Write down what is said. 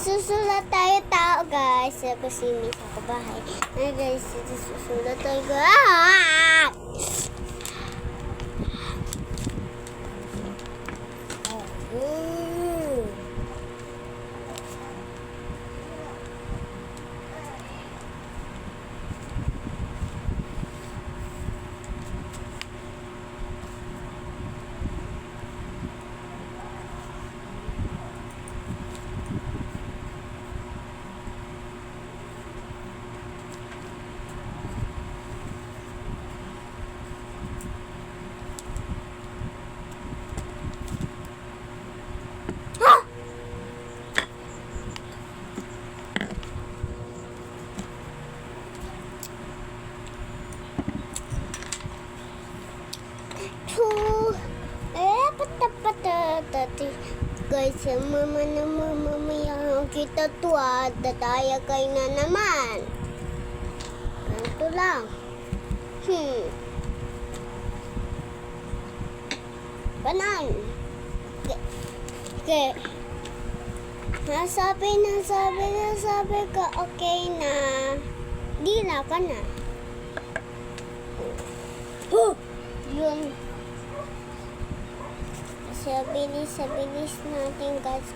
Susulat tayo tao guys. Ako si Miss ako bahay. Ay guys, susulat tayo guys. Guys, mamaya kita tuwa, dadaya kayo na naman. Ganito lang. Banan. Okay. Nasabi ka, okay na. Dila ka na. Yun. Sa bilis natin guys.